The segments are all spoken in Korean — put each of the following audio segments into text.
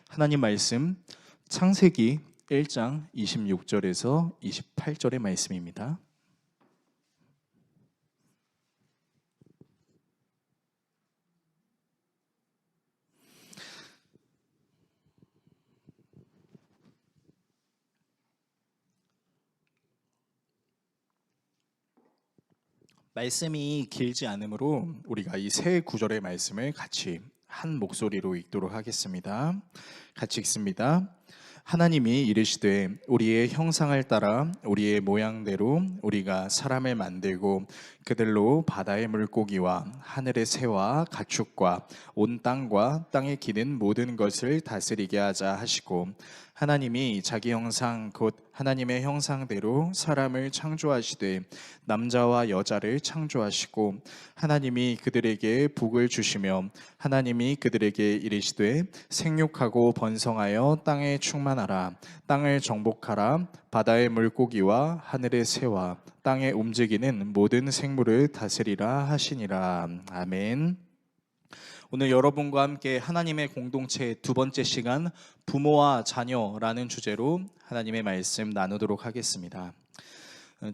하나님 말씀 창세기 1장 26절에서 28절의 말씀입니다. 말씀이 길지 않으므로 우리가 이 세 구절의 말씀을 같이 한 목소리로 읽도록 하겠습니다. 같이 읽습니다. 하나님이 이르시되 우리의 형상을 따라 우리의 모양대로 우리가 사람을 만들고 그들로 바다의 물고기와 하늘의 새와 가축과 온 땅과 땅에 기는 모든 것을 다스리게 하자 하시고, 하나님이 자기 형상 곧 하나님의 형상대로 사람을 창조하시되 남자와 여자를 창조하시고, 하나님이 그들에게 복을 주시며 하나님이 그들에게 이르시되 생육하고 번성하여 땅에 충만하라. 땅을 정복하라. 바다의 물고기와 하늘의 새와 땅에 움직이는 모든 생물을 다스리라 하시니라. 아멘. 오늘 여러분과 함께 하나님의 공동체 두 번째 시간, 부모와 자녀라는 주제로 하나님의 말씀 나누도록 하겠습니다.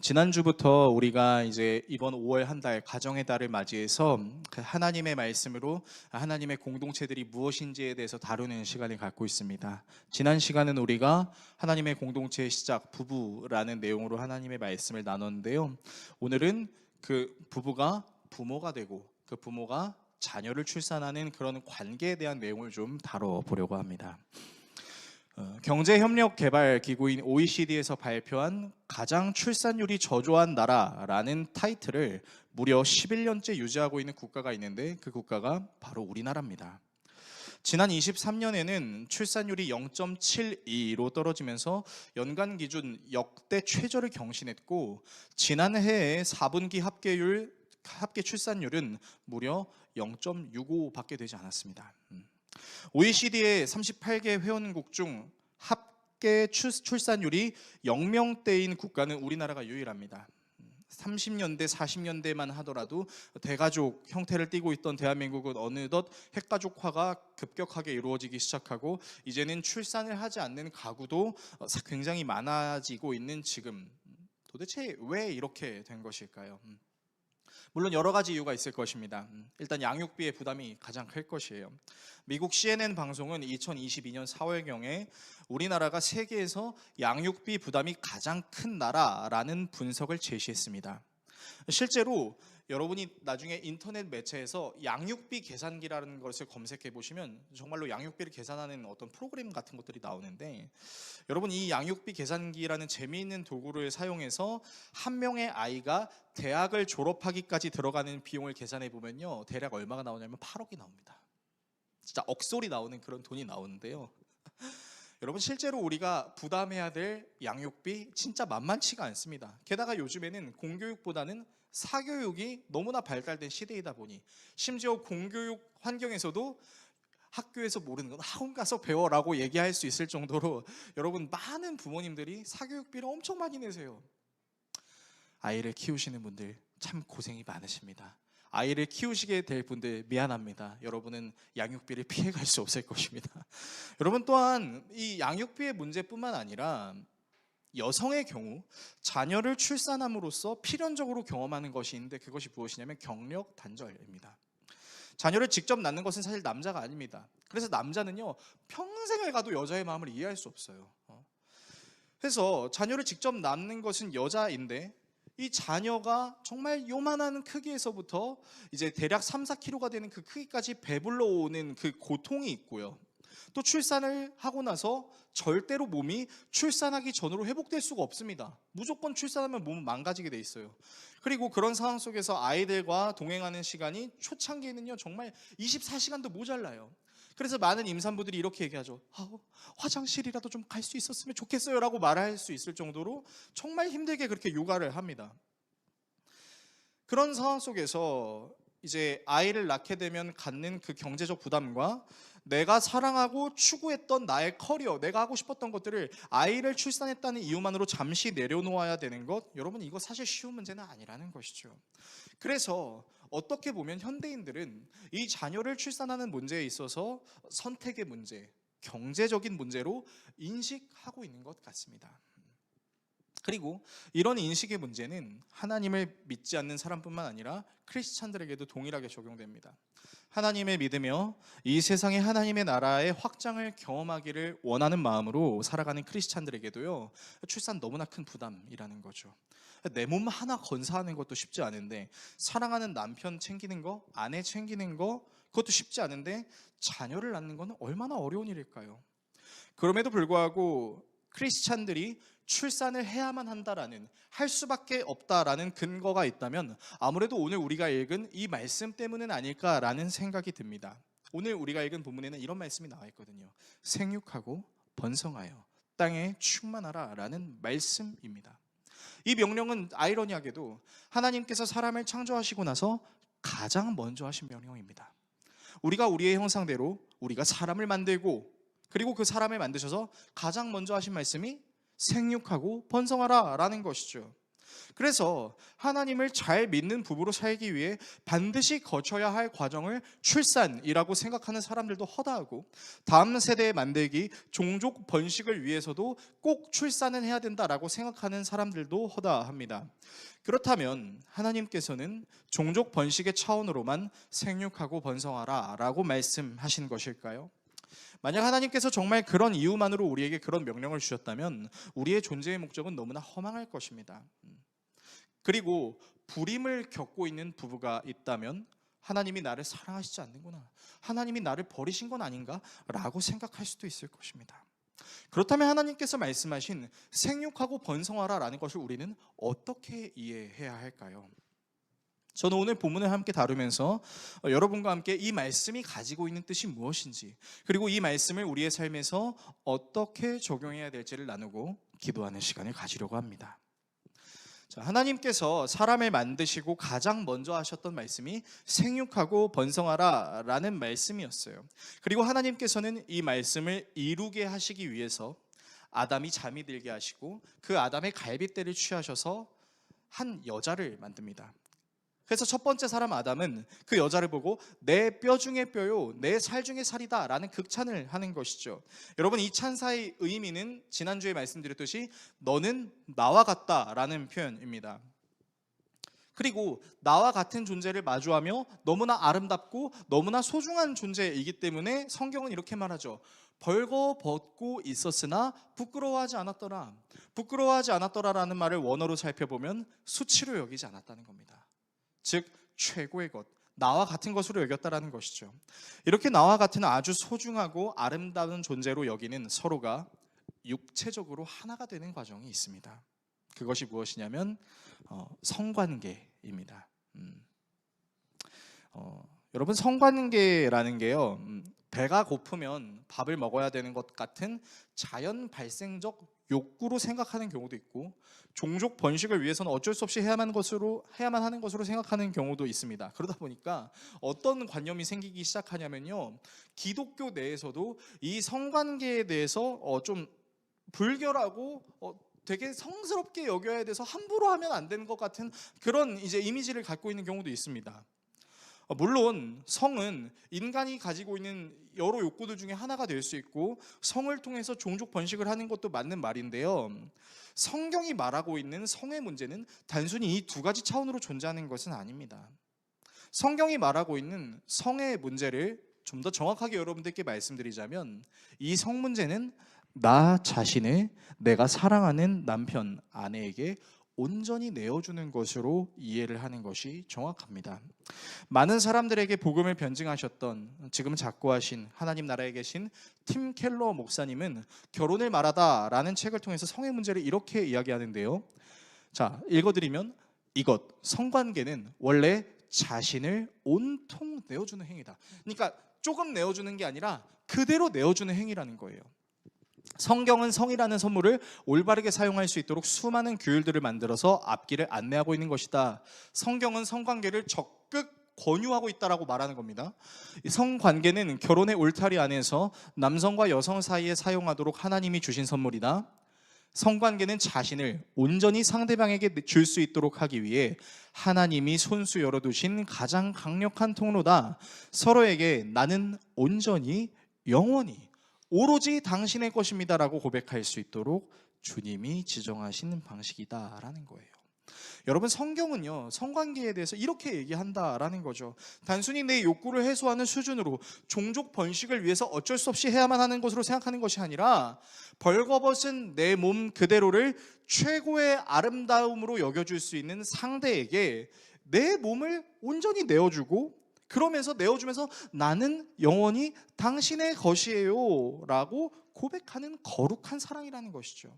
지난주부터 우리가 이제 이번 5월 한 달 가정의 달을 맞이해서 하나님의 말씀으로 하나님의 공동체들이 무엇인지에 대해서 다루는 시간을 갖고 있습니다. 지난 시간은 우리가 하나님의 공동체의 시작, 부부라는 내용으로 하나님의 말씀을 나눴는데요. 오늘은 그 부부가 부모가 되고 그 부모가 자녀를 출산하는 그런 관계에 대한 내용을 좀 다뤄보려고 합니다. 경제협력개발기구인 OECD에서 발표한 가장 출산율이 저조한 나라라는 타이틀을 무려 11년째 유지하고 있는 국가가 있는데 그 국가가 바로 우리나라입니다. 지난 23년에는 출산율이 0.72로 떨어지면서 연간 기준 역대 최저를 경신했고, 지난해의 4분기 합계 출산율은 무려 0.65밖에 되지 않았습니다. OECD의 38개 회원국 중 합계 출산율이 0명대인 국가는 우리나라가 유일합니다. 30년대, 40년대만 하더라도 대가족 형태를 띠고 있던 대한민국은 어느덧 핵가족화가 급격하게 이루어지기 시작하고 이제는 출산을 하지 않는 가구도 굉장히 많아지고 있는 지금, 도대체 왜 이렇게 된 것일까요? 물론 여러 가지 이유가 있을 것입니다. 일단 양육비의 부담이 가장 클 것이에요. 미국 CNN 방송은 2022년 4월경에 우리나라가 세계에서 양육비 부담이 가장 큰 나라라는 분석을 제시했습니다. 실제로 여러분이 나중에 인터넷 매체에서 양육비 계산기라는 것을 검색해 보시면 정말로 양육비를 계산하는 어떤 프로그램 같은 것들이 나오는데, 여러분 이 양육비 계산기라는 재미있는 도구를 사용해서 한 명의 아이가 대학을 졸업하기까지 들어가는 비용을 계산해 보면요, 대략 얼마가 나오냐면 8억이 나옵니다. 진짜 억소리 나오는 그런 돈이 나오는데요. 여러분 실제로 우리가 부담해야 될 양육비 진짜 만만치가 않습니다. 게다가 요즘에는 공교육보다는 사교육이 너무나 발달된 시대이다 보니 심지어 공교육 환경에서도 학교에서 모르는 건 학원 가서 배워라고 얘기할 수 있을 정도로 여러분 많은 부모님들이 사교육비를 엄청 많이 내세요. 아이를 키우시는 분들 참 고생이 많으십니다. 아이를 키우시게 될 분들 미안합니다. 여러분은 양육비를 피해갈 수 없을 것입니다. 여러분 또한 이 양육비의 문제뿐만 아니라 여성의 경우 자녀를 출산함으로써 필연적으로 경험하는 것이 있는데, 그것이 무엇이냐면 경력 단절입니다. 자녀를 직접 낳는 것은 사실 남자가 아닙니다. 그래서 남자는요 평생을 가도 여자의 마음을 이해할 수 없어요. 그래서 자녀를 직접 낳는 것은 여자인데, 이 자녀가 정말 요만한 크기에서부터 이제 대략 3-4kg가 되는 그 크기까지 배불러 오는 그 고통이 있고요. 또 출산을 하고 나서 절대로 몸이 출산하기 전으로 회복될 수가 없습니다. 무조건 출산하면 몸은 망가지게 돼 있어요. 그리고 그런 상황 속에서 아이들과 동행하는 시간이 초창기에는요 정말 24시간도 모자라요. 그래서 많은 임산부들이 이렇게 얘기하죠. 화장실이라도 좀 갈 수 있었으면 좋겠어요 라고 말할 수 있을 정도로 정말 힘들게 그렇게 육아를 합니다. 그런 상황 속에서 이제 아이를 낳게 되면 갖는 그 경제적 부담과 내가 사랑하고 추구했던 나의 커리어, 내가 하고 싶었던 것들을 아이를 출산했다는 이유만으로 잠시 내려놓아야 되는 것, 여러분 이거 사실 쉬운 문제는 아니라는 것이죠. 그래서 어떻게 보면 현대인들은 이 자녀를 출산하는 문제에 있어서 선택의 문제, 경제적인 문제로 인식하고 있는 것 같습니다. 그리고 이런 인식의 문제는 하나님을 믿지 않는 사람뿐만 아니라 크리스찬들에게도 동일하게 적용됩니다. 하나님을 믿으며 이 세상에 하나님의 나라의 확장을 경험하기를 원하는 마음으로 살아가는 크리스찬들에게도요, 출산 너무나 큰 부담이라는 거죠. 내 몸 하나 건사하는 것도 쉽지 않은데, 사랑하는 남편 챙기는 거, 아내 챙기는 거, 그것도 쉽지 않은데 자녀를 낳는 건 얼마나 어려운 일일까요? 그럼에도 불구하고 크리스찬들이 출산을 해야만 한다라는, 할 수밖에 없다라는 근거가 있다면 아무래도 오늘 우리가 읽은 이 말씀 때문은 아닐까라는 생각이 듭니다. 오늘 우리가 읽은 본문에는 이런 말씀이 나와 있거든요. 생육하고 번성하여 땅에 충만하라 라는 말씀입니다. 이 명령은 아이러니하게도 하나님께서 사람을 창조하시고 나서 가장 먼저 하신 명령입니다. 우리가 우리의 형상대로 우리가 사람을 만들고, 그리고 그 사람을 만드셔서 가장 먼저 하신 말씀이 생육하고 번성하라 라는 것이죠. 그래서 하나님을 잘 믿는 부부로 살기 위해 반드시 거쳐야 할 과정을 출산이라고 생각하는 사람들도 허다하고, 다음 세대의 만들기, 종족 번식을 위해서도 꼭 출산은 해야 된다라고 생각하는 사람들도 허다합니다. 그렇다면 하나님께서는 종족 번식의 차원으로만 생육하고 번성하라 라고 말씀하신 것일까요? 만약 하나님께서 정말 그런 이유만으로 우리에게 그런 명령을 주셨다면 우리의 존재의 목적은 너무나 허망할 것입니다. 그리고 불임을 겪고 있는 부부가 있다면 하나님이 나를 사랑하시지 않는구나, 하나님이 나를 버리신 건 아닌가 라고 생각할 수도 있을 것입니다. 그렇다면 하나님께서 말씀하신 생육하고 번성하라 라는 것을 우리는 어떻게 이해해야 할까요? 저는 오늘 본문을 함께 다루면서 여러분과 함께 이 말씀이 가지고 있는 뜻이 무엇인지, 그리고 이 말씀을 우리의 삶에서 어떻게 적용해야 될지를 나누고 기도하는 시간을 가지려고 합니다. 자, 하나님께서 사람을 만드시고 가장 먼저 하셨던 말씀이 생육하고 번성하라 라는 말씀이었어요. 그리고 하나님께서는 이 말씀을 이루게 하시기 위해서 아담이 잠이 들게 하시고 그 아담의 갈빗대를 취하셔서 한 여자를 만듭니다. 그래서 첫 번째 사람 아담은 그 여자를 보고 내 뼈 중에 뼈요, 내 살 중에 살이다 라는 극찬을 하는 것이죠. 여러분, 이 찬사의 의미는 지난주에 말씀드렸듯이 너는 나와 같다 라는 표현입니다. 그리고 나와 같은 존재를 마주하며 너무나 아름답고 너무나 소중한 존재이기 때문에 성경은 이렇게 말하죠. 벌거벗고 있었으나 부끄러워하지 않았더라. 부끄러워하지 않았더라라는 말을 원어로 살펴보면 수치로 여기지 않았다는 겁니다. 즉 최고의 것, 나와 같은 것으로 여겼다라는 것이죠. 이렇게 나와 같은 아주 소중하고 아름다운 존재로 여기는 서로가 육체적으로 하나가 되는 과정이 있습니다. 그것이 무엇이냐면 성관계입니다. 여러분, 성관계라는 게요, 배가 고프면 밥을 먹어야 되는 것 같은 자연 발생적 욕구로 생각하는 경우도 있고, 종족 번식을 위해서는 어쩔 수 없이 해야만 하는 것으로 생각하는 경우도 있습니다. 그러다 보니까 어떤 관념이 생기기 시작하냐면요, 기독교 내에서도 이 성관계에 대해서 좀 불결하고 되게 성스럽게 여겨야 돼서 함부로 하면 안 되는 것 같은 그런 이제 이미지를 갖고 있는 경우도 있습니다. 물론 성은 인간이 가지고 있는 여러 욕구들 중에 하나가 될 수 있고 성을 통해서 종족 번식을 하는 것도 맞는 말인데요, 성경이 말하고 있는 성의 문제는 단순히 이 두 가지 차원으로 존재하는 것은 아닙니다. 성경이 말하고 있는 성의 문제를 좀 더 정확하게 여러분들께 말씀드리자면, 이 성 문제는 나 자신을 내가 사랑하는 남편, 아내에게 온전히 내어주는 것으로 이해를 하는 것이 정확합니다. 많은 사람들에게 복음을 변증하셨던, 지금 작고하신 하나님 나라에 계신 팀 켈러 목사님은 결혼을 말하다라는 책을 통해서 성의 문제를 이렇게 이야기하는데요. 자, 읽어드리면, 이것, 성관계는 원래 자신을 온통 내어주는 행위다. 그러니까 조금 내어주는 게 아니라 그대로 내어주는 행위라는 거예요. 성경은 성이라는 선물을 올바르게 사용할 수 있도록 수많은 규율들을 만들어서 앞길을 안내하고 있는 것이다. 성경은 성관계를 적극 권유하고 있다라고 말하는 겁니다. 성관계는 결혼의 울타리 안에서 남성과 여성 사이에 사용하도록 하나님이 주신 선물이다. 성관계는 자신을 온전히 상대방에게 줄 수 있도록 하기 위해 하나님이 손수 열어두신 가장 강력한 통로다. 서로에게 나는 온전히, 영원히, 오로지 당신의 것입니다라고 고백할 수 있도록 주님이 지정하신 방식이다라는 거예요. 여러분, 성경은요, 성관계에 대해서 이렇게 얘기한다라는 거죠. 단순히 내 욕구를 해소하는 수준으로 종족 번식을 위해서 어쩔 수 없이 해야만 하는 것으로 생각하는 것이 아니라 벌거벗은 내 몸 그대로를 최고의 아름다움으로 여겨줄 수 있는 상대에게 내 몸을 온전히 내어주고, 그러면서 내어주면서 나는 영원히 당신의 것이에요 라고 고백하는 거룩한 사랑이라는 것이죠.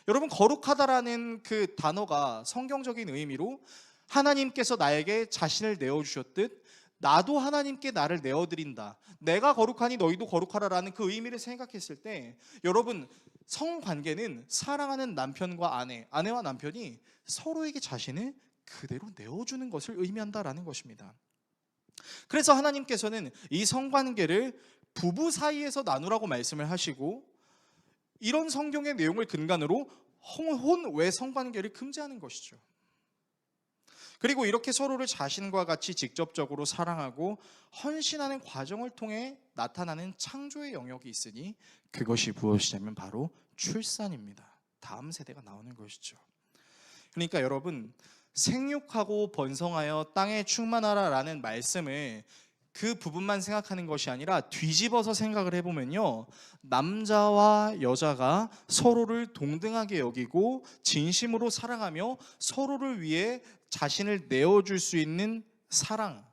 여러분, 거룩하다라는 그 단어가 성경적인 의미로 하나님께서 나에게 자신을 내어주셨듯 나도 하나님께 나를 내어드린다, 내가 거룩하니 너희도 거룩하라라는 그 의미를 생각했을 때, 여러분, 성관계는 사랑하는 남편과 아내와 남편이 서로에게 자신을 그대로 내어주는 것을 의미한다라는 것입니다. 그래서 하나님께서는 이 성관계를 부부 사이에서 나누라고 말씀을 하시고, 이런 성경의 내용을 근간으로 혼외 성관계를 금지하는 것이죠. 그리고 이렇게 서로를 자신과 같이 직접적으로 사랑하고 헌신하는 과정을 통해 나타나는 창조의 영역이 있으니 그것이 무엇이냐면 바로 출산입니다. 다음 세대가 나오는 것이죠. 그러니까 여러분, 생육하고 번성하여 땅에 충만하라라는 말씀을 그 부분만 생각하는 것이 아니라 뒤집어서 생각을 해보면요, 남자와 여자가 서로를 동등하게 여기고 진심으로 사랑하며 서로를 위해 자신을 내어줄 수 있는 사랑,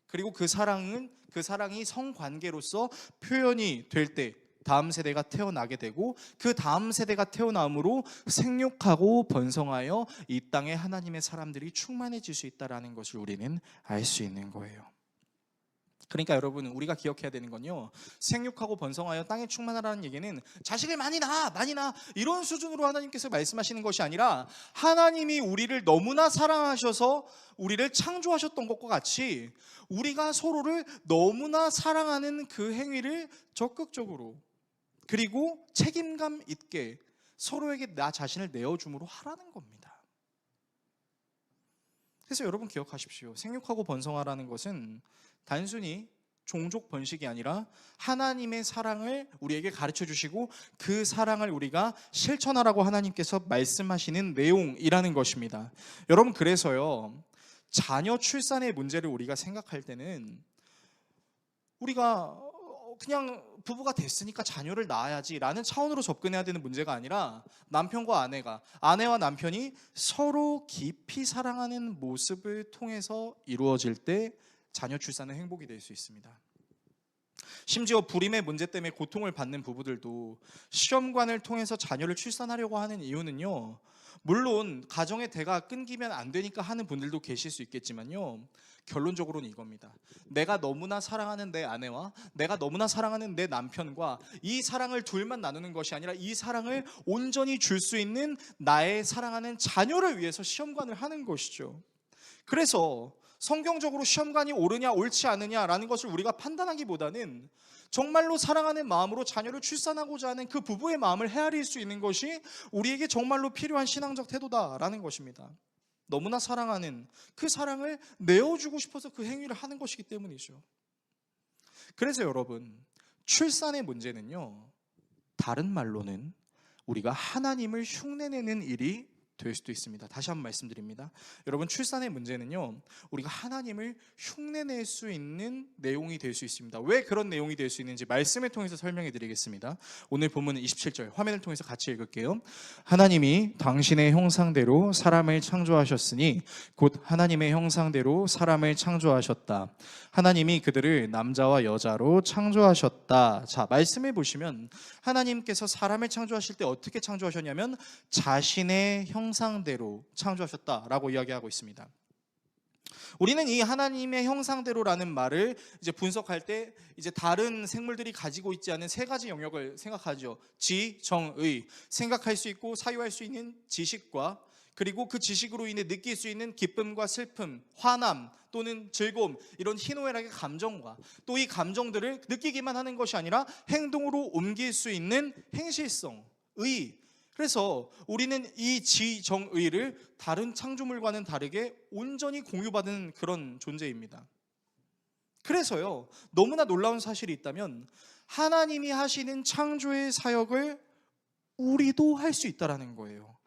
그리고 그 사랑이 성관계로서 표현이 될 때 다음 세대가 태어나게 되고, 그 다음 세대가 태어남으로 생육하고 번성하여 이 땅에 하나님의 사람들이 충만해질 수 있다는 것을 우리는 알 수 있는 거예요. 그러니까 여러분, 우리가 기억해야 되는 건요, 생육하고 번성하여 땅에 충만하라는 얘기는 자식을 많이 낳아 이런 수준으로 하나님께서 말씀하시는 것이 아니라, 하나님이 우리를 너무나 사랑하셔서 우리를 창조하셨던 것과 같이 우리가 서로를 너무나 사랑하는 그 행위를 적극적으로 그리고 책임감 있게 서로에게 나 자신을 내어줌으로 하라는 겁니다. 그래서 여러분, 기억하십시오. 생육하고 번성하라는 것은 단순히 종족 번식이 아니라 하나님의 사랑을 우리에게 가르쳐 주시고 그 사랑을 우리가 실천하라고 하나님께서 말씀하시는 내용이라는 것입니다. 여러분, 그래서요, 자녀 출산의 문제를 우리가 생각할 때는 우리가 그냥 부부가 됐으니까 자녀를 낳아야지 라는 차원으로 접근해야 되는 문제가 아니라, 남편과 아내와 남편이 서로 깊이 사랑하는 모습을 통해서 이루어질 때 자녀 출산은 행복이 될 수 있습니다. 심지어 불임의 문제 때문에 고통을 받는 부부들도 시험관을 통해서 자녀를 출산하려고 하는 이유는요, 물론 가정의 대가 끊기면 안 되니까 하는 분들도 계실 수 있겠지만요, 결론적으로는 이겁니다. 내가 너무나 사랑하는 내 아내와 내가 너무나 사랑하는 내 남편과 이 사랑을 둘만 나누는 것이 아니라 이 사랑을 온전히 줄 수 있는 나의 사랑하는 자녀를 위해서 시험관을 하는 것이죠. 그래서 성경적으로 시험관이 옳으냐 옳지 않느냐라는 것을 우리가 판단하기보다는 정말로 사랑하는 마음으로 자녀를 출산하고자 하는 그 부부의 마음을 헤아릴 수 있는 것이 우리에게 정말로 필요한 신앙적 태도다라는 것입니다. 너무나 사랑하는 그 사랑을 내어주고 싶어서 그 행위를 하는 것이기 때문이죠. 그래서 여러분, 출산의 문제는요, 다른 말로는 우리가 하나님을 흉내내는 일이 될 수도 있습니다. 다시 한번 말씀드립니다. 여러분, 출산의 문제는요, 우리가 하나님을 흉내낼 수 있는 내용이 될 수 있습니다. 왜 그런 내용이 될 수 있는지 말씀을 통해서 설명해 드리겠습니다. 오늘 본문은 27절 화면을 통해서 같이 읽을게요. 하나님이 당신의 형상대로 사람을 창조하셨으니 곧 하나님의 형상대로 사람을 창조하셨다. 하나님이 그들을 남자와 여자로 창조하셨다. 자, 말씀을 보시면 하나님께서 사람을 창조하실 때 어떻게 창조하셨냐면 자신의 형상대로 창조하셨다라고 이야기하고 있습니다. 우리는 이 하나님의 형상대로라는 말을 이제 분석할 때 이제 다른 생물들이 가지고 있지 않은 세 가지 영역을 생각하죠. 지, 정, 의. 생각할 수 있고 사유할 수 있는 지식과, 그리고 그 지식으로 인해 느낄 수 있는 기쁨과 슬픔, 화남 또는 즐거움, 이런 희노애락의 감정과, 또 이 감정들을 느끼기만 하는 것이 아니라 행동으로 옮길 수 있는 행실성, 의. 그래서 우리는 이 지정의를 다른 창조물과는 다르게 온전히 공유받은 그런 존재입니다. 그래서요, 너무나 놀라운 사실이 있다면 하나님이 하시는 창조의 사역을 우리도 할 수 있다라는 거예요.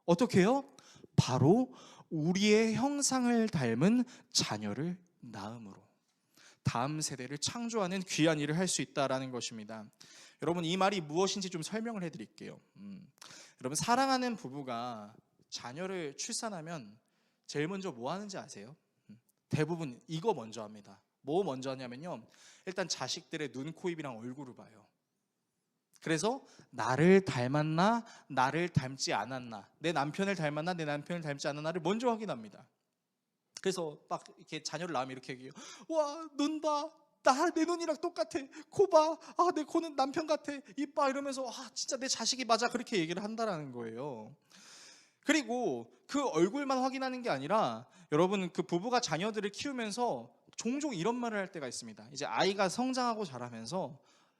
어떻게 해요? 바로 우리의 형상을 닮은 자녀를 낳음으로 다음 세대를 창조하는 귀한 일을 할 수 있다라는 것입니다. 여러분, 이 말이 무엇인지 좀 설명을 해드릴게요. 여러분, 사랑하는 부부가 자녀를 출산하면 제일 먼저 뭐 하는지 아세요? 대부분 이거 먼저 합니다. 뭐 먼저 하냐면요, 일단 자식들의 눈, 코, 입이랑 얼굴을 봐요. 그래서 나를 닮았나, 나를 닮지 않았나, 내 남편을 닮았나, 내 남편을 닮지 않았나를 먼저 확인합니다. 그래서 막 이렇게 자녀를 낳으면 이렇게 얘기해요. 와, 눈 봐, 나 내 눈이랑 똑같아. 코 봐, 아, 내 코는 남편 같아. 입 봐, 이러면서 아, 진짜 내 자식이 맞아, 그렇게 얘기를 한다라는 거예요. 그리고 그 얼굴만 확인하는 게 아니라, 여러분, 그 부부가 자녀들을 키우면서 종종 이런 말을 할 때가 있습니다. 이제 아이가 성장하고 자라면서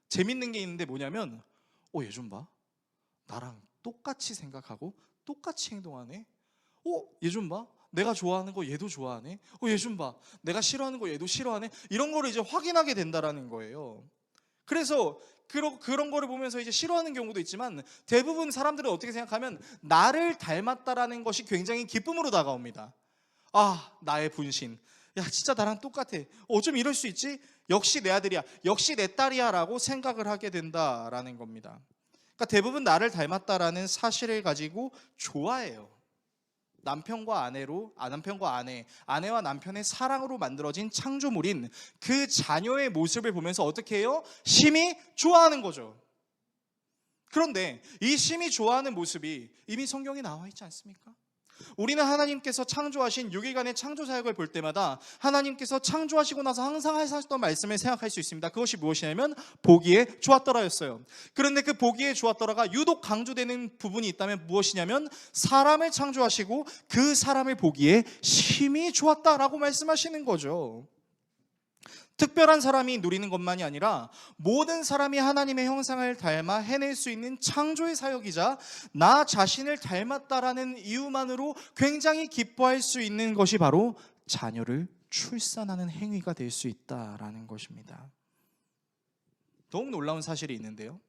재밌는 게 있는데 뭐냐면, 얘 좀 봐, 나랑 똑같이 생각하고 똑같이 행동하네. 얘 좀 봐, 내가 좋아하는 거 얘도 좋아하네. 얘 좀 봐, 내가 싫어하는 거 얘도 싫어하네. 이런 거를 이제 확인하게 된다라는 거예요. 그래서 그런 거를 보면서 이제 싫어하는 경우도 있지만, 대부분 사람들은 어떻게 생각하면 나를 닮았다라는 것이 굉장히 기쁨으로 다가옵니다. 아, 나의 분신, 야, 진짜 나랑 똑같아. 어쩜 이럴 수 있지? 역시 내 아들이야, 역시 내 딸이야 라고 생각을 하게 된다라는 겁니다. 그러니까 대부분 나를 닮았다라는 사실을 가지고 좋아해요. 남편과 아내, 아내와 남편의 사랑으로 만들어진 창조물인 그 자녀의 모습을 보면서 어떻게 해요? 심히 좋아하는 거죠. 그런데 이 심히 좋아하는 모습이 이미 성경에 나와 있지 않습니까? 우리는 하나님께서 창조하신 6일간의 창조 사역을 볼 때마다 하나님께서 창조하시고 나서 항상 하셨던 말씀을 생각할 수 있습니다. 그것이 무엇이냐면 보기에 좋았더라였어요. 그런데 그 보기에 좋았더라가 유독 강조되는 부분이 있다면 무엇이냐면, 사람을 창조하시고 그 사람을 보기에 심히 좋았다라고 말씀하시는 거죠. 특별한 사람이 누리는 것만이 아니라 모든 사람이 하나님의 형상을 닮아 해낼 수 있는 창조의 사역이자 나 자신을 닮았다라는 이유만으로 굉장히 기뻐할 수 있는 것이 바로 자녀를 출산하는 행위가 될 수 있다라는 것입니다. 더욱 놀라운 사실이 있는데요,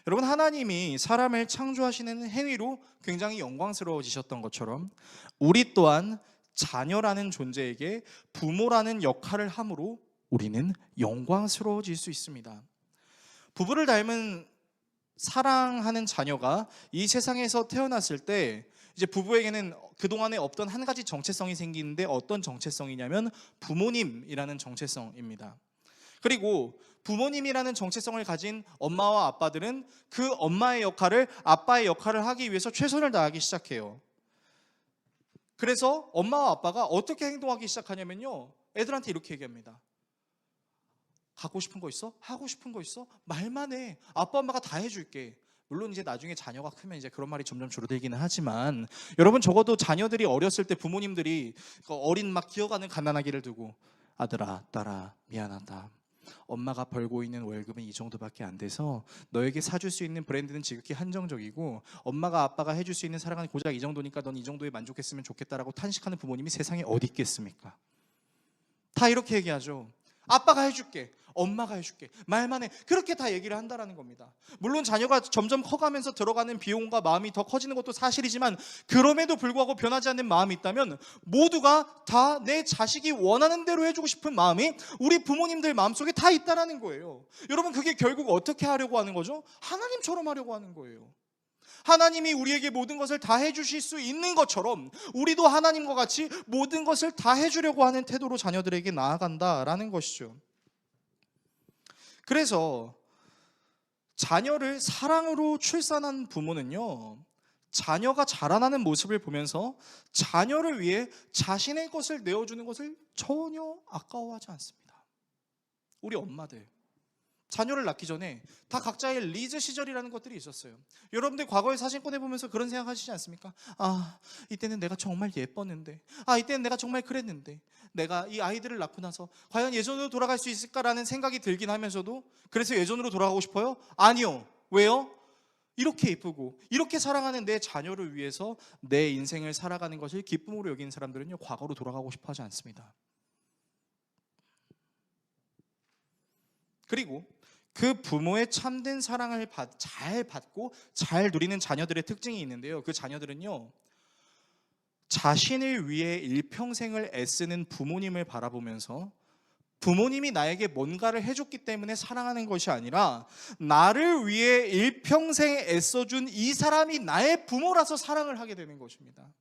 여러분, 하나님이 사람을 창조하시는 행위로 굉장히 영광스러워지셨던 것처럼 우리 또한 자녀라는 존재에게 부모라는 역할을 함으로 우리는 영광스러워질 수 있습니다. 부부를 닮은 사랑하는 자녀가 이 세상에서 태어났을 때 이제 부부에게는 그동안에 없던 한 가지 정체성이 생기는데, 어떤 정체성이냐면 부모님이라는 정체성입니다. 그리고 부모님이라는 정체성을 가진 엄마와 아빠들은 그 엄마의 역할을, 아빠의 역할을 하기 위해서 최선을 다하기 시작해요. 그래서 엄마와 아빠가 어떻게 행동하기 시작하냐면요, 애들한테 이렇게 얘기합니다. 갖고 싶은 거 있어? 하고 싶은 거 있어? 말만 해. 아빠 엄마가 다 해줄게. 물론 이제 나중에 자녀가 크면 이제 그런 말이 점점 줄어들기는 하지만, 여러분, 적어도 자녀들이 어렸을 때 부모님들이 어린 막 기어가는 갓난아기를 두고, 아들아, 딸아, 미안하다, 엄마가 벌고 있는 월급은 이 정도밖에 안 돼서 너에게 사줄 수 있는 브랜드는 지극히 한정적이고, 엄마가 아빠가 해줄 수 있는 사랑은 고작 이 정도니까 넌 이 정도에 만족했으면 좋겠다라고 탄식하는 부모님이 세상에 어디 있겠습니까? 다 이렇게 얘기하죠. 아빠가 해줄게, 엄마가 해줄게, 말만 해. 그렇게 다 얘기를 한다라는 겁니다. 물론 자녀가 점점 커가면서 들어가는 비용과 마음이 더 커지는 것도 사실이지만, 그럼에도 불구하고 변하지 않는 마음이 있다면 모두가 다 내 자식이 원하는 대로 해주고 싶은 마음이 우리 부모님들 마음속에 다 있다라는 거예요. 여러분, 그게 결국 어떻게 하려고 하는 거죠? 하나님처럼 하려고 하는 거예요. 하나님이 우리에게 모든 것을 다 해주실 수 있는 것처럼 우리도 하나님과 같이 모든 것을 다 해주려고 하는 태도로 자녀들에게 나아간다라는 것이죠. 그래서 자녀를 사랑으로 출산한 부모는요, 자녀가 자라나는 모습을 보면서 자녀를 위해 자신의 것을 내어주는 것을 전혀 아까워하지 않습니다. 우리 엄마들, 자녀를 낳기 전에 다 각자의 리즈 시절이라는 것들이 있었어요. 여러분들 과거의 사진 꺼내보면서 그런 생각 하시지 않습니까? 아, 이때는 내가 정말 예뻤는데, 아, 이때는 내가 정말 그랬는데, 내가 이 아이들을 낳고 나서 과연 예전으로 돌아갈 수 있을까라는 생각이 들긴 하면서도, 그래서 예전으로 돌아가고 싶어요? 아니요. 왜요? 이렇게 예쁘고 이렇게 사랑하는 내 자녀를 위해서 내 인생을 살아가는 것을 기쁨으로 여기는 사람들은요, 과거로 돌아가고 싶어 하지 않습니다. 그리고 그 부모의 참된 사랑을 잘 받고 잘 누리는 자녀들의 특징이 있는데요. 그 자녀들은요, 자신을 위해 일평생을 애쓰는 부모님을 바라보면서 부모님이 나에게 뭔가를 해줬기 때문에 사랑하는 것이 아니라 나를 위해 일평생 애써준 이 사람이 나의 부모라서 사랑을 하게 되는 것입니다.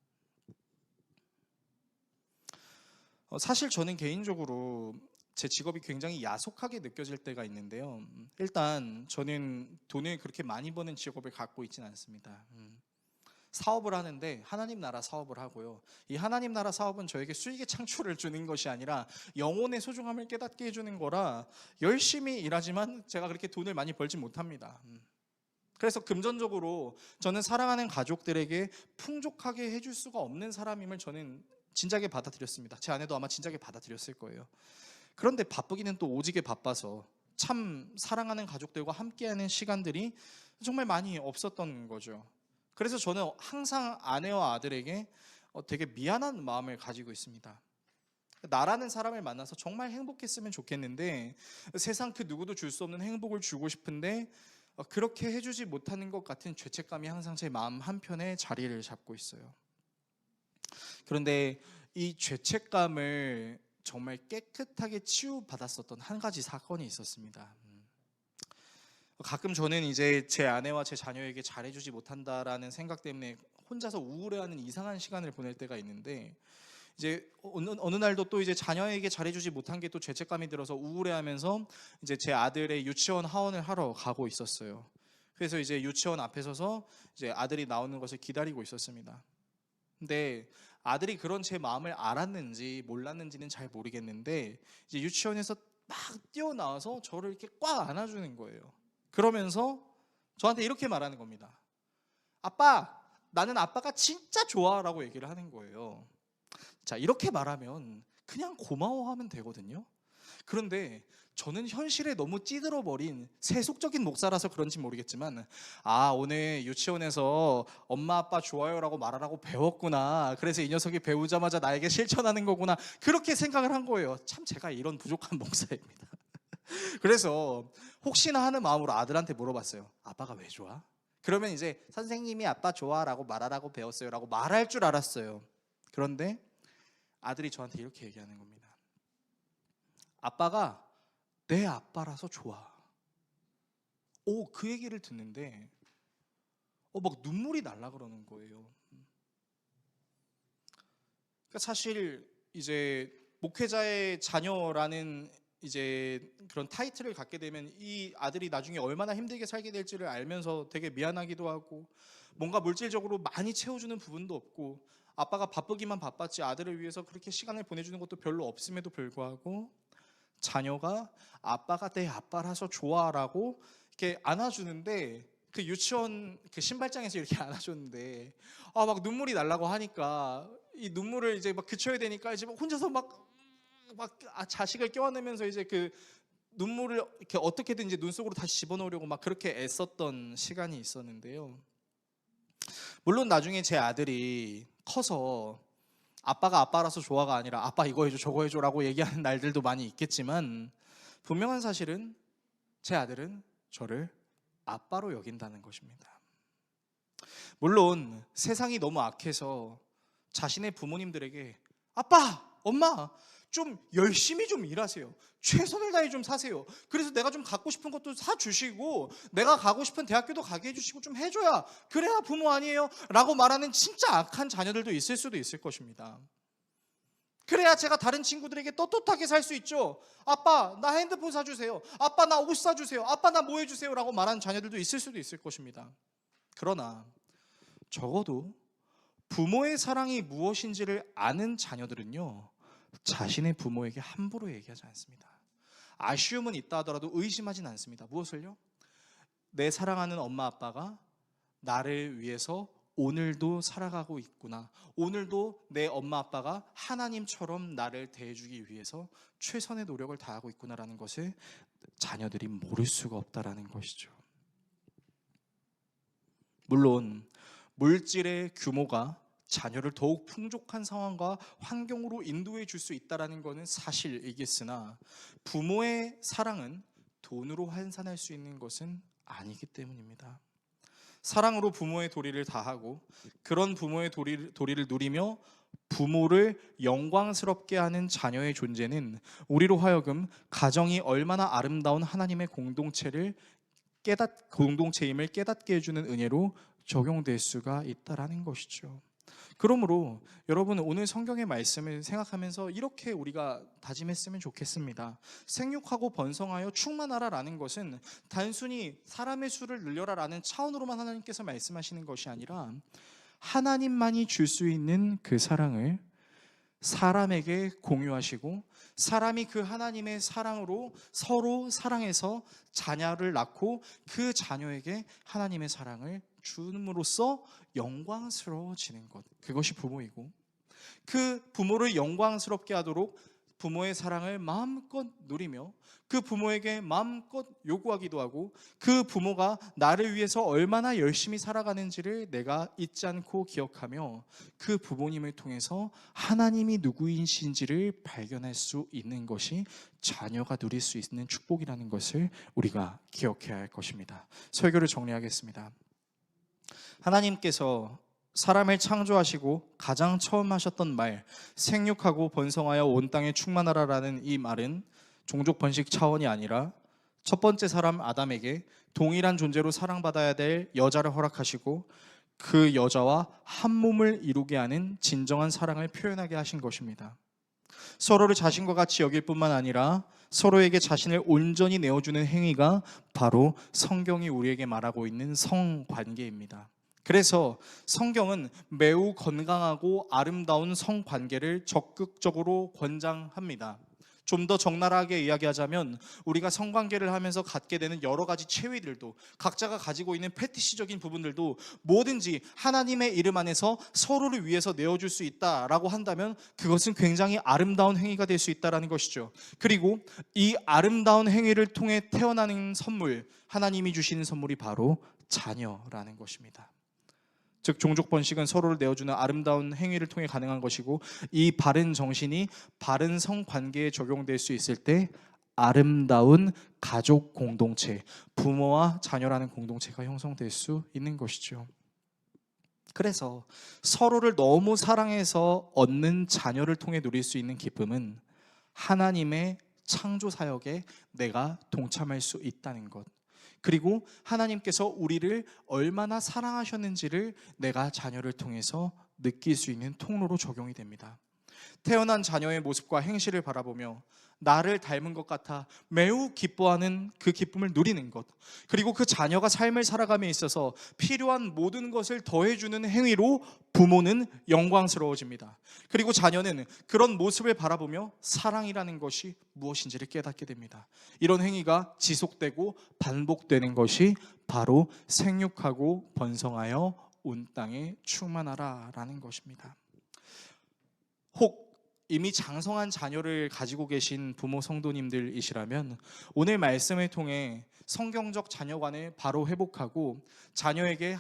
사실 저는 개인적으로 제 직업이 굉장히 야속하게 느껴질 때가 있는데요. 일단 저는 돈을 그렇게 많이 버는 직업을 갖고 있지는 않습니다. 사업을 하는데 하나님 나라 사업을 하고요. 이 하나님 나라 사업은 저에게 수익의 창출을 주는 것이 아니라 영혼의 소중함을 깨닫게 해주는 거라 열심히 일하지만 제가 그렇게 돈을 많이 벌지 못합니다. 그래서 금전적으로 저는 사랑하는 가족들에게 풍족하게 해줄 수가 없는 사람임을 저는 진작에 받아들였습니다. 제 아내도 아마 진작에 받아들였을 거예요. 그런데 바쁘기는 또 오지게 바빠서 참 사랑하는 가족들과 함께하는 시간들이 정말 많이 없었던 거죠. 그래서 저는 항상 아내와 아들에게 되게 미안한 마음을 가지고 있습니다. 나라는 사람을 만나서 정말 행복했으면 좋겠는데 세상 그 누구도 줄 수 없는 행복을 주고 싶은데 그렇게 해주지 못하는 것 같은 죄책감이 항상 제 마음 한편에 자리를 잡고 있어요. 그런데 이 죄책감을 정말 깨끗하게 치유받았었던 한 가지 사건이 있었습니다. 가끔 저는 이제 제 아내와 제 자녀에게 잘해주지 못한다라는 생각 때문에 혼자서 우울해하는 이상한 시간을 보낼 때가 있는데, 이제 어느 날도 또 이제 자녀에게 잘해주지 못한 게 또 죄책감이 들어서 우울해하면서 이제 제 아들의 유치원 하원을 하러 가고 있었어요. 그래서 이제 유치원 앞에 서서 이제 아들이 나오는 것을 기다리고 있었습니다. 근데 아들이 그런 제 마음을 알았는지 몰랐는지는 잘 모르겠는데 이제 유치원에서 막 뛰어나와서 저를 이렇게 꽉 안아주는 거예요. 그러면서 저한테 이렇게 말하는 겁니다. 아빠, 나는 아빠가 진짜 좋아 라고 얘기를 하는 거예요. 자, 이렇게 말하면 그냥 고마워하면 되거든요. 그런데 저는 현실에 너무 찌들어버린 세속적인 목사라서 그런지 모르겠지만, 오늘 유치원에서 엄마 아빠 좋아요라고 말하라고 배웠구나, 그래서 이 녀석이 배우자마자 나에게 실천하는 거구나, 그렇게 생각을 한 거예요. 참 제가 이런 부족한 목사입니다. 그래서 혹시나 하는 마음으로 아들한테 물어봤어요. 아빠가 왜 좋아? 그러면 이제 선생님이 아빠 좋아라고 말하라고 배웠어요 라고 말할 줄 알았어요. 그런데 아들이 저한테 이렇게 얘기하는 겁니다. 아빠가 내 아빠라서 좋아. 그 얘기를 듣는데 막 눈물이 날라 그러는 거예요. 그러니까 사실 이제 목회자의 자녀라는 이제 그런 타이틀을 갖게 되면 이 아들이 나중에 얼마나 힘들게 살게 될지를 알면서 되게 미안하기도 하고, 뭔가 물질적으로 많이 채워주는 부분도 없고, 아빠가 바쁘기만 바빴지 아들을 위해서 그렇게 시간을 보내주는 것도 별로 없음에도 불구하고 자녀가 아빠가 내 아빠라서 좋아라고 이렇게 안아주는데, 그 유치원 그 신발장에서 이렇게 안아줬는데 막 눈물이 날라고 하니까 이 눈물을 이제 막 그쳐야 되니까 이제 혼자서 막 자식을 껴안으면서 이제 그 눈물을 이렇게 어떻게든 이제 눈 속으로 다시 집어넣으려고 막 그렇게 애썼던 시간이 있었는데요. 물론 나중에 제 아들이 커서 아빠가 아빠라서 좋아가 아니라 아빠 이거 해줘 저거 해줘라고 얘기하는 날들도 많이 있겠지만, 분명한 사실은 제 아들은 저를 아빠로 여긴다는 것입니다. 물론 세상이 너무 악해서 자신의 부모님들에게 아빠, 엄마 좀 열심히 좀 일하세요, 최선을 다해 좀 사세요, 그래서 내가 좀 갖고 싶은 것도 사주시고 내가 가고 싶은 대학교도 가게 해주시고 좀 해줘야 그래야 부모 아니에요? 라고 말하는 진짜 악한 자녀들도 있을 수도 있을 것입니다. 그래야 제가 다른 친구들에게 떳떳하게 살 수 있죠. 아빠 나 핸드폰 사주세요, 아빠 나 옷 사주세요, 아빠 나 뭐 해주세요 라고 말하는 자녀들도 있을 수도 있을 것입니다. 그러나 적어도 부모의 사랑이 무엇인지를 아는 자녀들은요, 자신의 부모에게 함부로 얘기하지 않습니다. 아쉬움은 있다 하더라도 의심하진 않습니다. 무엇을요? 내 사랑하는 엄마 아빠가 나를 위해서 오늘도 살아가고 있구나, 오늘도 내 엄마 아빠가 하나님처럼 나를 대해주기 위해서 최선의 노력을 다하고 있구나라는 것을 자녀들이 모를 수가 없다라는 것이죠. 물론 물질의 규모가 자녀를 더욱 풍족한 상황과 환경으로 인도해 줄 수 있다는 것은 사실이겠으나 부모의 사랑은 돈으로 환산할 수 있는 것은 아니기 때문입니다. 사랑으로 부모의 도리를 다하고 그런 부모의 도리를 누리며 부모를 영광스럽게 하는 자녀의 존재는 우리로 하여금 가정이 얼마나 아름다운 하나님의 공동체임을 깨닫게 해주는 은혜로 적용될 수가 있다라는 것이죠. 그러므로 여러분, 오늘 성경의 말씀을 생각하면서 이렇게 우리가 다짐했으면 좋겠습니다. 생육하고 번성하여 충만하라라는 것은 단순히 사람의 수를 늘려라라는 차원으로만 하나님께서 말씀하시는 것이 아니라 하나님만이 줄 수 있는 그 사랑을 사람에게 공유하시고 사람이 그 하나님의 사랑으로 서로 사랑해서 자녀를 낳고 그 자녀에게 하나님의 사랑을 주음으로써 영광스러워지는 것, 그것이 부모이고, 그 부모를 영광스럽게 하도록 부모의 사랑을 마음껏 누리며 그 부모에게 마음껏 요구하기도 하고 그 부모가 나를 위해서 얼마나 열심히 살아가는지를 내가 잊지 않고 기억하며 그 부모님을 통해서 하나님이 누구이신지를 발견할 수 있는 것이 자녀가 누릴 수 있는 축복이라는 것을 우리가 기억해야 할 것입니다. 설교를 정리하겠습니다. 하나님께서 사람을 창조하시고 가장 처음 하셨던 말, 생육하고 번성하여 온 땅에 충만하라라는 이 말은 종족 번식 차원이 아니라 첫 번째 사람 아담에게 동일한 존재로 사랑받아야 될 여자를 허락하시고 그 여자와 한 몸을 이루게 하는 진정한 사랑을 표현하게 하신 것입니다. 서로를 자신과 같이 여길 뿐만 아니라 서로에게 자신을 온전히 내어주는 행위가 바로 성경이 우리에게 말하고 있는 성관계입니다. 그래서 성경은 매우 건강하고 아름다운 성관계를 적극적으로 권장합니다. 좀 더 적나라하게 이야기하자면 우리가 성관계를 하면서 갖게 되는 여러 가지 체위들도, 각자가 가지고 있는 패티시적인 부분들도 뭐든지 하나님의 이름 안에서 서로를 위해서 내어줄 수 있다라고 한다면 그것은 굉장히 아름다운 행위가 될 수 있다는 것이죠. 그리고 이 아름다운 행위를 통해 태어나는 선물, 하나님이 주시는 선물이 바로 자녀라는 것입니다. 즉 종족 번식은 서로를 내어주는 아름다운 행위를 통해 가능한 것이고, 이 바른 정신이 바른 성관계에 적용될 수 있을 때 아름다운 가족 공동체, 부모와 자녀라는 공동체가 형성될 수 있는 것이죠. 그래서 서로를 너무 사랑해서 얻는 자녀를 통해 누릴 수 있는 기쁨은 하나님의 창조 사역에 내가 동참할 수 있다는 것, 그리고 하나님께서 우리를 얼마나 사랑하셨는지를 내가 자녀를 통해서 느낄 수 있는 통로로 적용이 됩니다. 태어난 자녀의 모습과 행실을 바라보며 나를 닮은 것 같아 매우 기뻐하는 그 기쁨을 누리는 것, 그리고 그 자녀가 삶을 살아감에 있어서 필요한 모든 것을 더해주는 행위로 부모는 영광스러워집니다. 그리고 자녀는 그런 모습을 바라보며 사랑이라는 것이 무엇인지를 깨닫게 됩니다. 이런 행위가 지속되고 반복되는 것이 바로 생육하고 번성하여 온 땅에 충만하라라는 것입니다. 혹 이미 장성한 자녀를 가지고 계신 부모 성도님들이시라면 오늘 말씀을 통해 성경적 자녀관을 바로 회복하고 자녀에게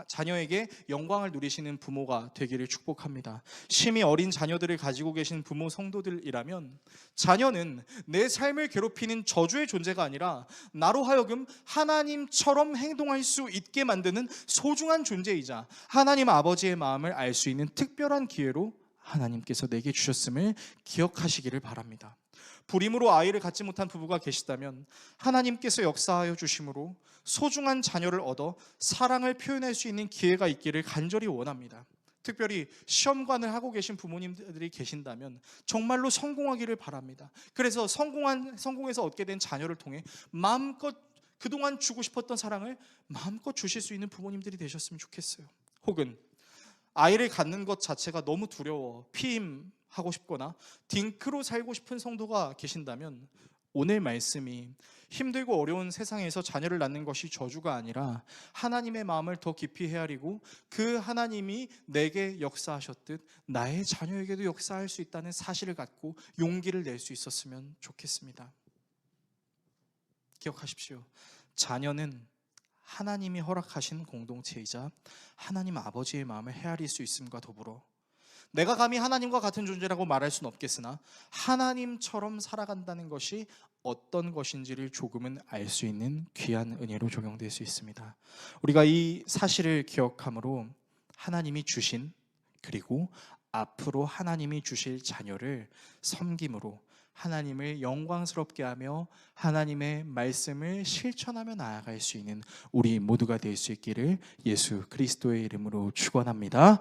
자녀에게 영광을 누리시는 부모가 되기를 축복합니다. 심히 어린 자녀들을 가지고 계신 부모 성도들이라면 자녀는 내 삶을 괴롭히는 저주의 존재가 아니라 나로 하여금 하나님처럼 행동할 수 있게 만드는 소중한 존재이자 하나님 아버지의 마음을 알 수 있는 특별한 기회로 하나님께서 내게 주셨음을 기억하시기를 바랍니다. 불임으로 아이를 갖지 못한 부부가 계시다면 하나님께서 역사하여 주심으로 소중한 자녀를 얻어 사랑을 표현할 수 있는 기회가 있기를 간절히 원합니다. 특별히 시험관을 하고 계신 부모님들이 계신다면 정말로 성공하기를 바랍니다. 그래서 성공해서 얻게 된 자녀를 통해 마음껏 그동안 주고 싶었던 사랑을 마음껏 주실 수 있는 부모님들이 되셨으면 좋겠어요. 혹은 아이를 갖는 것 자체가 너무 두려워 피임하고 싶거나 딩크로 살고 싶은 성도가 계신다면 오늘 말씀이 힘들고 어려운 세상에서 자녀를 낳는 것이 저주가 아니라 하나님의 마음을 더 깊이 헤아리고 그 하나님이 내게 역사하셨듯 나의 자녀에게도 역사할 수 있다는 사실을 갖고 용기를 낼 수 있었으면 좋겠습니다. 기억하십시오. 자녀는 하나님이 허락하신 공동체이자 하나님 아버지의 마음을 헤아릴 수 있음과 더불어 내가 감히 하나님과 같은 존재라고 말할 수는 없겠으나 하나님처럼 살아간다는 것이 어떤 것인지를 조금은 알 수 있는 귀한 은혜로 적용될 수 있습니다. 우리가 이 사실을 기억함으로 하나님이 주신, 그리고 앞으로 하나님이 주실 자녀를 섬김으로 하나님을 영광스럽게 하며 하나님의 말씀을 실천하며 나아갈 수 있는 우리 모두가 될 수 있기를 예수 그리스도의 이름으로 축원합니다.